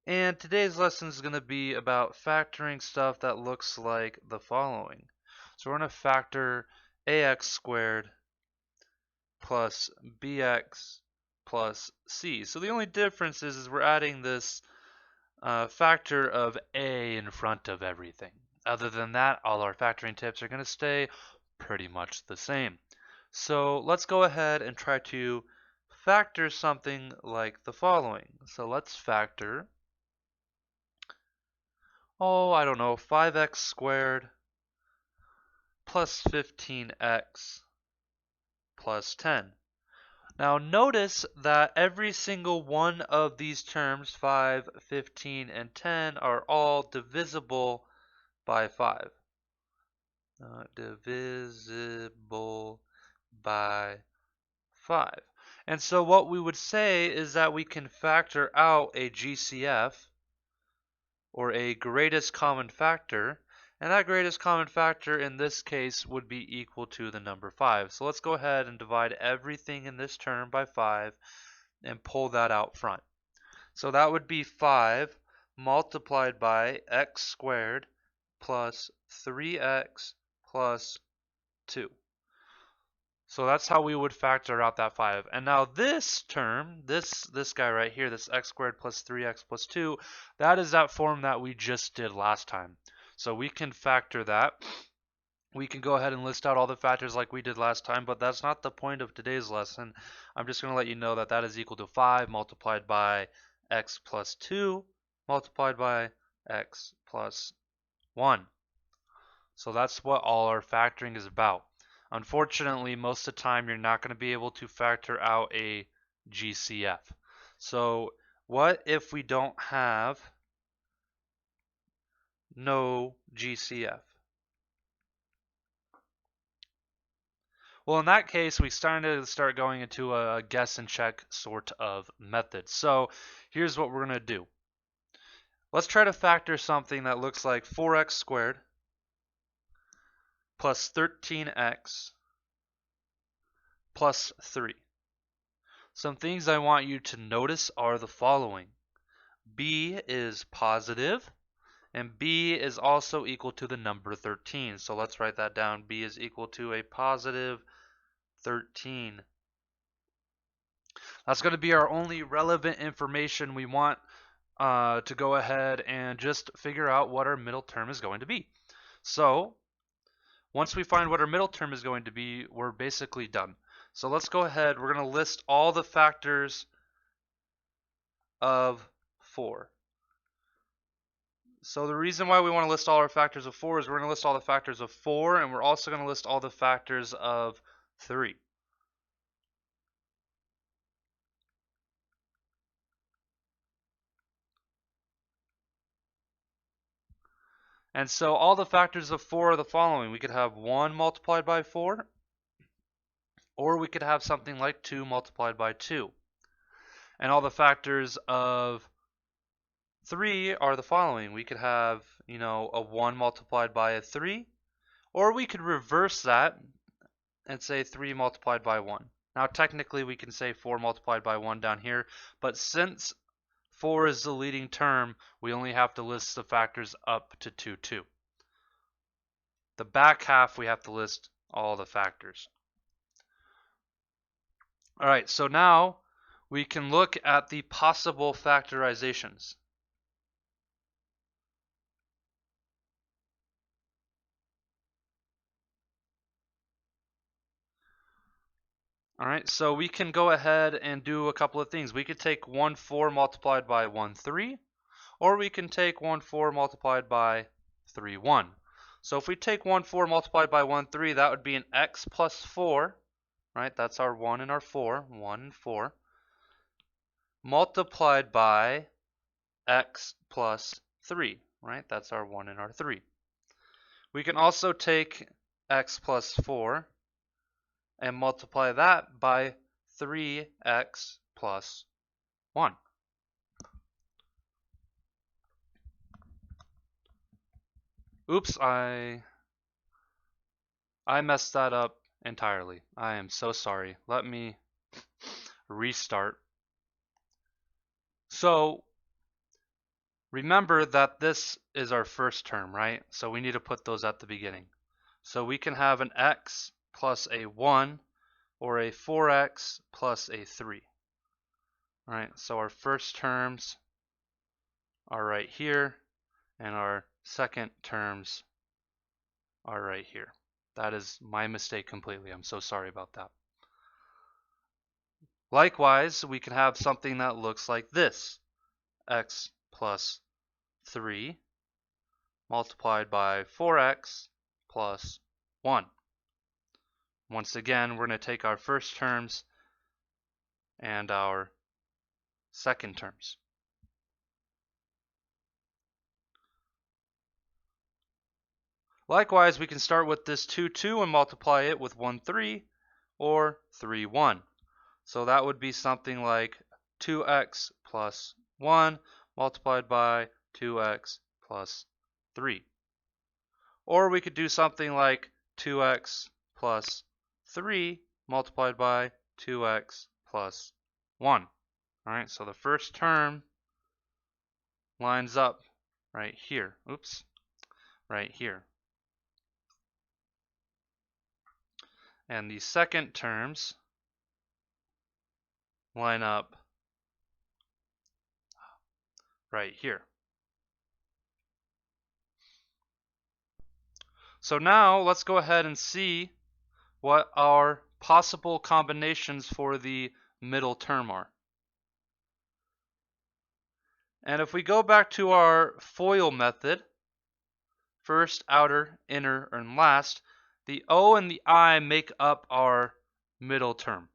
And today's lesson is going to be about factoring stuff that looks like the following. So we're going to factor ax squared plus bx plus c. So the only difference is we're adding this factor of a in front of everything. Other than that, all our factoring tips are going to stay pretty much the same. So let's go ahead and try to factor something like the following. So let's factor, I don't know, 5x squared plus 15x plus 10. Now notice that every single one of these terms, 5, 15, and 10, are all divisible by 5. Divisible by 5. And so what we would say is that we can factor out a GCF, or a greatest common factor, and that greatest common factor in this case would be equal to the number 5. So let's go ahead and divide everything in this term by 5 and pull that out front. So that would be 5 multiplied by x squared plus 3x plus 2. So that's how we would factor out that 5. And now this term, this guy right here, this x squared plus 3x plus 2, that is that form that we just did last time. So we can factor that. We can go ahead and list out all the factors like we did last time, but that's not the point of today's lesson. I'm just going to let you know that that is equal to 5 multiplied by x plus 2 multiplied by x plus 1. So that's what all our factoring is about. Unfortunately, most of the time you're not going to be able to factor out a GCF. So what if we don't have no GCF? Well, in that case, we start going into a guess and check sort of method. So here's what we're going to do. Let's try to factor something that looks like 4x squared plus 13x plus 3. Some things I want you to notice are the following. B is positive, and B is also equal to the number 13. So let's write that down. B is equal to a positive 13. That's going to be our only relevant information we want to go ahead and just figure out what our middle term is going to be. So once we find what our middle term is going to be, we're basically done. So let's go ahead. We're going to list all the factors of 4. So the reason why we want to list all our factors of 4 is we're going to list all the factors of 4, and we're also going to list all the factors of 3. And so all the factors of 4 are the following. We could have 1 multiplied by 4, or we could have something like 2 multiplied by 2. And all the factors of 3 are the following. We could have, a 1 multiplied by a 3, or we could reverse that and say 3 multiplied by 1. Now technically we can say 4 multiplied by 1 down here, but since 4 is the leading term, we only have to list the factors up to 2, 2. The back half we have to list all the factors. All right, so now we can look at the possible factorizations. All right, so we can go ahead and do a couple of things. We could take 1, 4 multiplied by 1, 3, or we can take 1, 4 multiplied by 3, 1. So if we take 1, 4 multiplied by 1, 3, that would be an x plus 4, right? That's our 1 and our 4, 1 and 4, multiplied by x plus 3, right? That's our 1 and our 3. We can also take x plus 4 and multiply that by 3x plus 1. Oops, I messed that up entirely. I am so sorry. Let me restart. So remember that this is our first term, right? So we need to put those at the beginning. So we can have an x plus a 1 or a 4x plus a 3. All right, so our first terms are right here, and our second terms are right here. That is my mistake completely. I'm so sorry about that. Likewise, we can have something that looks like this. X plus 3 multiplied by 4x plus 1. Once again, we're going to take our first terms and our second terms. Likewise, we can start with this 2, 2 and multiply it with 1, 3 or 3, 1. So that would be something like 2x plus 1 multiplied by 2x plus 3. Or we could do something like 2x plus 3 multiplied by 2x plus 1. All right, so the first term lines up right here. Oops, right here. And the second terms line up right here. So now let's go ahead and see what our possible combinations for the middle term are. And if we go back to our FOIL method, first, outer, inner, and last, the O and the I make up our middle term.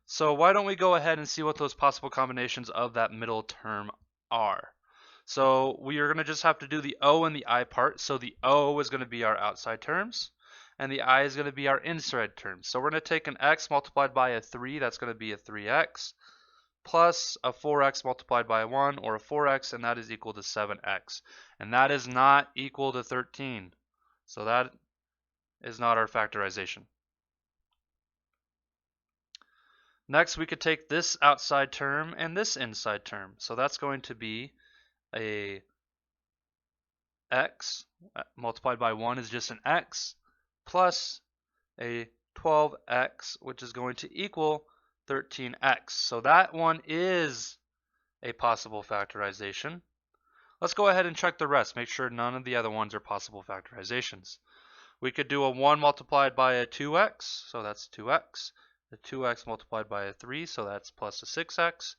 So why don't we go ahead and see what those possible combinations of that middle term are. So we are going to just have to do the O and the I part. So the O is going to be our outside terms, and the I is going to be our inside terms. So we're going to take an x multiplied by a 3, that's going to be a 3x, plus a 4x multiplied by 1, or a 4x, and that is equal to 7x. And that is not equal to 13. So that is not our factorization. Next, we could take this outside term and this inside term. So that's going to be a x multiplied by 1 is just an x, plus a 12x, which is going to equal 13x. So that one is a possible factorization. Let's go ahead and check the rest. Make sure none of the other ones are possible factorizations. We could do a 1 multiplied by a 2x, so that's 2x. The 2x multiplied by a 3, so that's plus a 6x.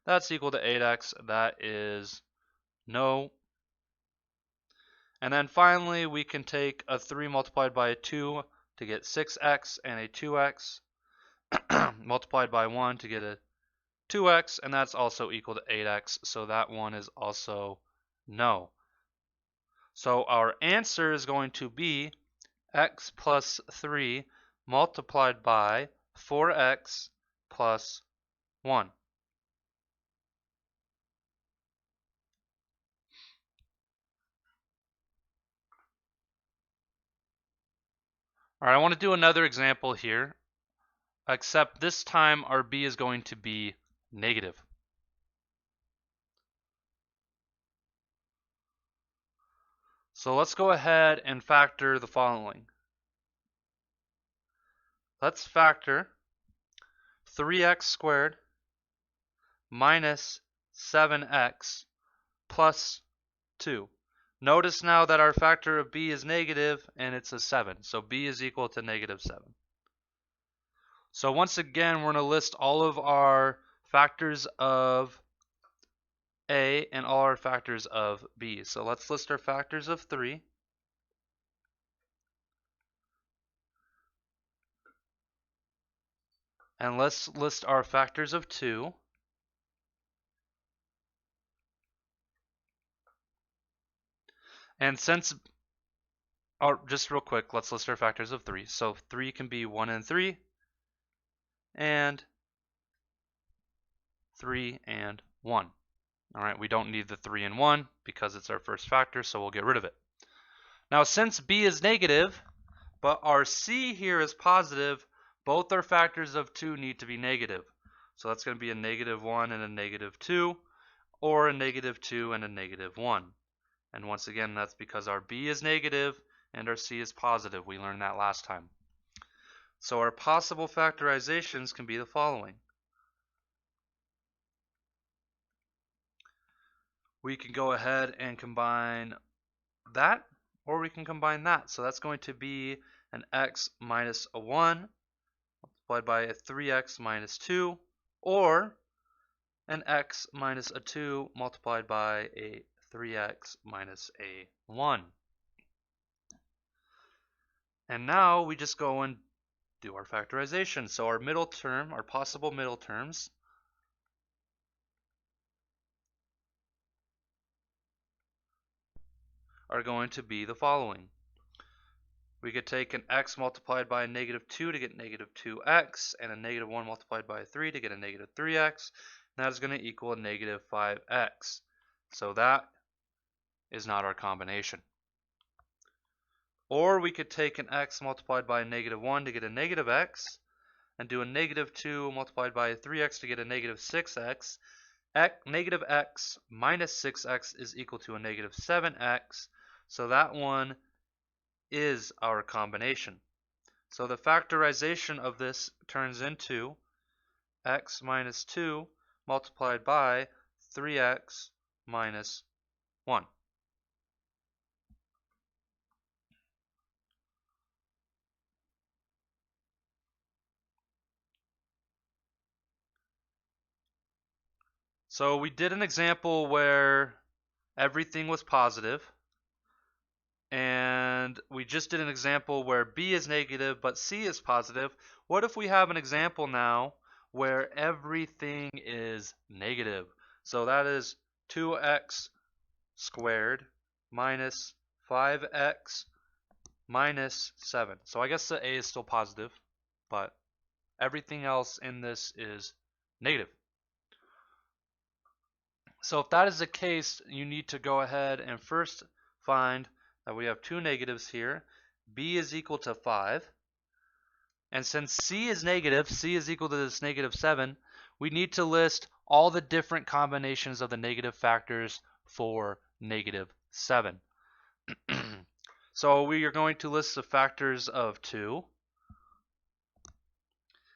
That's equal to 8x. That is no. And then finally, we can take a 3 multiplied by a 2 to get 6x, and a 2x multiplied by 1 to get a 2x, and that's also equal to 8x. So that one is also no. So our answer is going to be x plus 3 multiplied by 4x plus 1. All right, I want to do another example here, except this time our b is going to be negative. So let's go ahead and factor the following. Let's factor 3x squared minus 7x plus 2. Notice now that our factor of b is negative and it's a 7. So b is equal to negative 7. So once again, we're going to list all of our factors of a and all our factors of b. So let's list our factors of 3. And let's list our factors of 2. And since, just real quick, let's list our factors of 3. So 3 can be 1 and 3, and 3 and 1. All right, we don't need the 3 and 1 because it's our first factor, so we'll get rid of it. Now, since b is negative, but our c here is positive, Both our factors of 2 need to be negative. So that's going to be a negative 1 and a negative 2, or a negative 2 and a negative 1. And once again, that's because our b is negative and our c is positive. We learned that last time. So our possible factorizations can be the following. We can go ahead and combine that, or we can combine that. So that's going to be an x minus a 1 multiplied by a 3x minus 2, or an x minus a 2 multiplied by a 3x minus a 1. And now we just go and do our factorization. So our middle term, our possible middle terms, are going to be the following. We could take an x multiplied by a negative 2 to get negative 2x, and a negative 1 multiplied by a 3 to get a negative 3x. And that is going to equal a negative 5x. So that is not our combination. Or we could take an x multiplied by a negative 1 to get a negative x, and do a negative 2 multiplied by a 3x to get a negative 6x. Negative x minus 6x is equal to a negative 7x. So that one is our combination. So the factorization of this turns into x minus 2 multiplied by 3x minus 1. So we did an example where everything was positive, and we just did an example where b is negative but c is positive. What if we have an example now where everything is negative? So that is 2x squared minus 5x minus 7. So I guess the a is still positive, but everything else in this is negative. So if that is the case, you need to go ahead and first find that we have two negatives here. B is equal to 5. And since C is negative, C is equal to this negative 7, we need to list all the different combinations of the negative factors for negative 7. So we are going to list the factors of 2.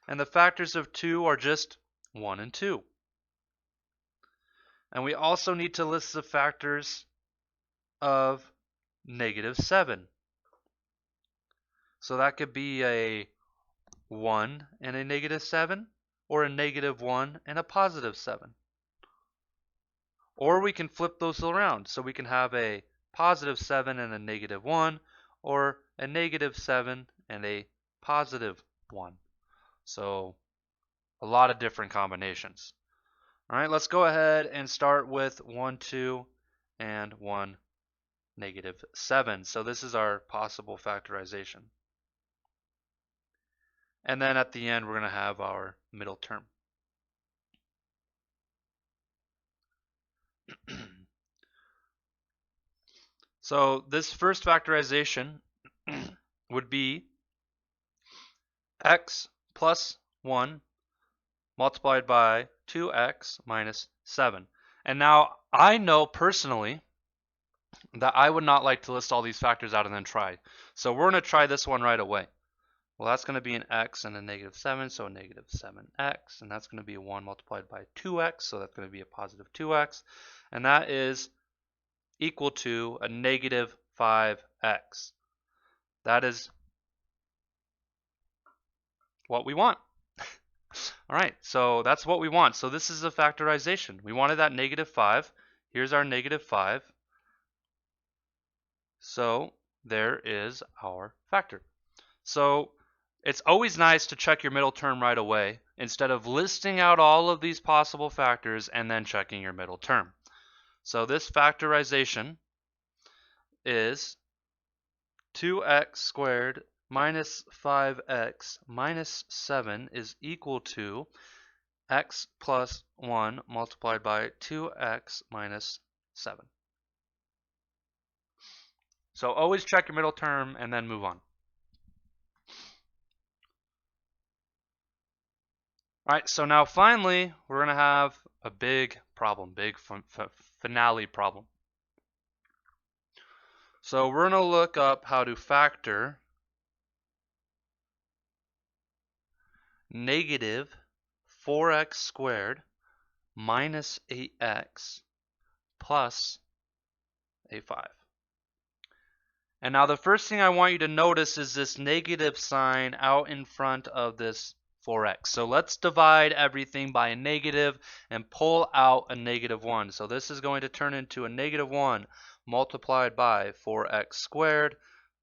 And the factors of 2 are just 1 and 2. And we also need to list the factors of negative 7. So that could be a 1 and a negative 7, or a negative 1 and a positive 7. Or we can flip those around. So we can have a positive 7 and a negative 1, or a negative 7 and a positive 1. So a lot of different combinations. All right, let's go ahead and start with 1, 2, and 1, negative 7. So this is our possible factorization. And then at the end, we're going to have our middle term. So this first factorization would be x plus 1 multiplied by 2x minus 7. And now I know personally that I would not like to list all these factors out and then try. So we're going to try this one right away. Well, that's going to be an x and a negative 7, so a negative 7x. And that's going to be a 1 multiplied by 2x, so that's going to be a positive 2x. And that is equal to a negative 5x. That is what we want. All right, so that's what we want. So this is a factorization. We wanted that negative 5. Here's our negative 5. So there is our factor. So it's always nice to check your middle term right away instead of listing out all of these possible factors and then checking your middle term. So this factorization is 2x squared minus 5x minus 7 is equal to x plus 1 multiplied by 2x minus 7. So always check your middle term and then move on. All right, so now finally, we're going to have a big problem, big finale problem. So we're going to look up how to factor negative 4x squared minus 8x plus a 5. And now the first thing I want you to notice is this negative sign out in front of this 4x. So let's divide everything by a negative and pull out a negative 1. So this is going to turn into a negative 1 multiplied by 4x squared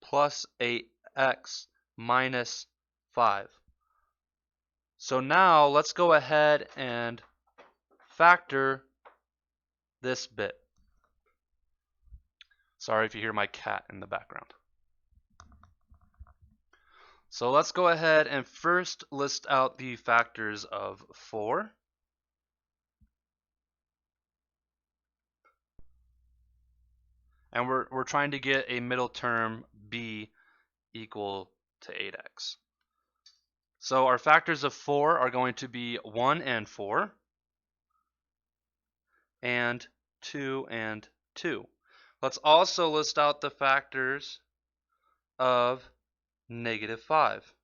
plus 8x minus 5. So now let's go ahead and factor this bit. Sorry if you hear my cat in the background. So let's go ahead and first list out the factors of 4. And we're trying to get a middle term b equal to 8x. So our factors of 4 are going to be 1 and 4 and 2 and 2. Let's also list out the factors of negative 5.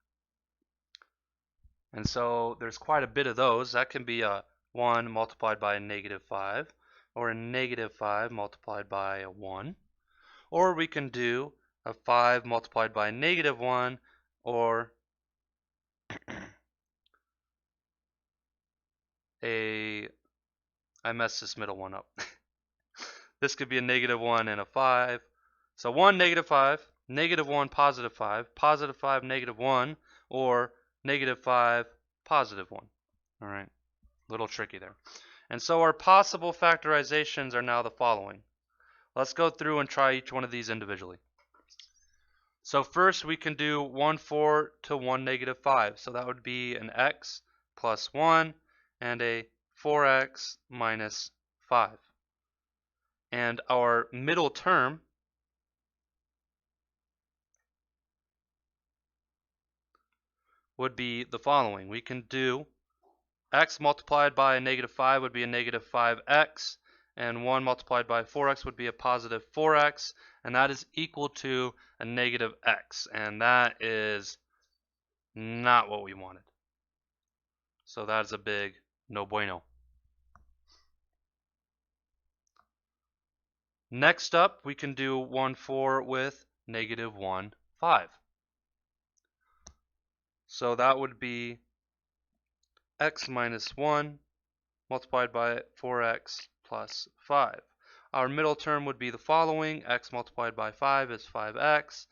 And so there's quite a bit of those. That can be a 1 multiplied by a negative 5, or a negative 5 multiplied by a 1. Or we can do a 5 multiplied by a negative 1, or I messed this middle one up. This could be a negative 1 and a 5. So 1, negative 5, negative 1, positive 5, positive 5, negative 1, or negative 5, positive 1. All right, a little tricky there. And so our possible factorizations are now the following. Let's go through and try each one of these individually. So first we can do 1, 4 to 1, negative 5. So that would be an x plus 1 and a 4x minus 5. And our middle term would be the following. We can do x multiplied by a negative 5 would be a negative 5x, and 1 multiplied by 4x would be a positive 4x, and that is equal to a negative x, and that is not what we wanted. So that is a big no bueno. Next up, we can do 1, 4 with negative 1, 5. So that would be x minus 1 multiplied by 4x plus 5. Our middle term would be the following. X multiplied by 5 is 5x.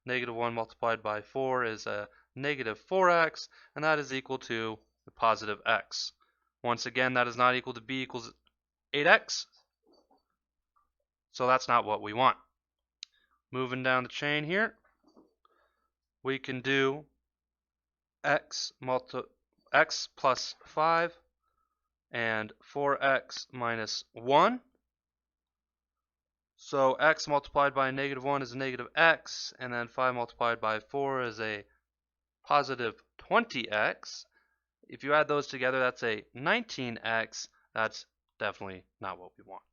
Negative 1 multiplied by 4 is a negative 4x, and that is equal to the positive x. Once again, that is not equal to b equals 8x, so that's not what we want. Moving down the chain here, we can do x plus 5 and 4x minus 1. So x multiplied by a negative 1 is a negative x, and then 5 multiplied by 4 is a positive 20x. If you add those together, that's a 19x. That's definitely not what we want.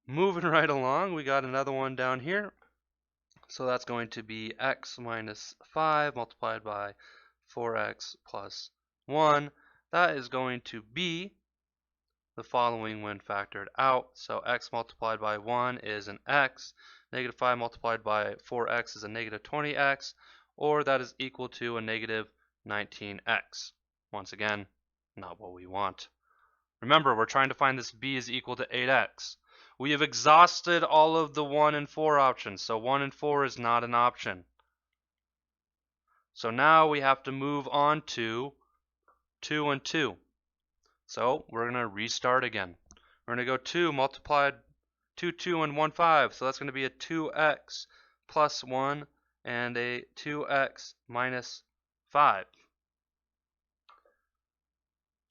Moving right along, we got another one down here. So that's going to be x minus 5 multiplied by 4x plus 1. That is going to be the following when factored out. So x multiplied by 1 is an x. Negative 5 multiplied by 4x is a negative 20x, or that is equal to a negative 19x. Once again, not what we want. Remember, we're trying to find this b is equal to 8x. We have exhausted all of the 1 and 4 options, so 1 and 4 is not an option. So now we have to move on to 2 and 2. So we're going to restart again. We're going to go 2 multiplied 2, 2, and 1, 5. So that's going to be a 2x plus 1 and a 2x minus 5.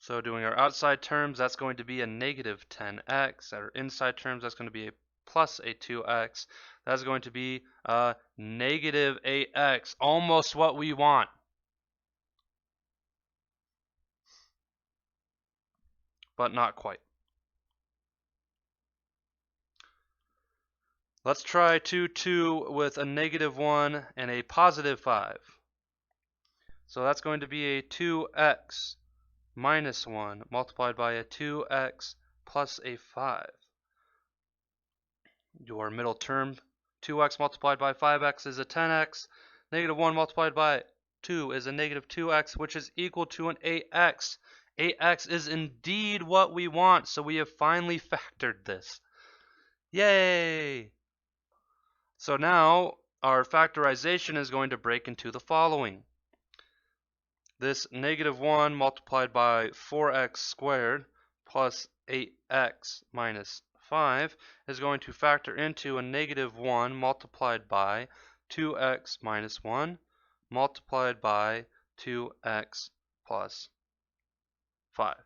So doing our outside terms, that's going to be a negative 10x. Our inside terms, that's going to be a plus a 2x. That's going to be a negative 8x, almost what we want. but not quite. Let's try 2 with a -1 and a +5. So that's going to be a 2x minus 1 multiplied by a 2x plus a 5. Your middle term, 2x multiplied by 5x is a 10x. -1 multiplied by 2 is a -2x, which is equal to an 8x. 8x is indeed what we want, so we have finally factored this. Yay! So now our factorization is going to break into the following. This -1 multiplied by 4x squared plus 8x minus 5 is going to factor into a -1 multiplied by 2x minus 1 multiplied by 2x plus 5.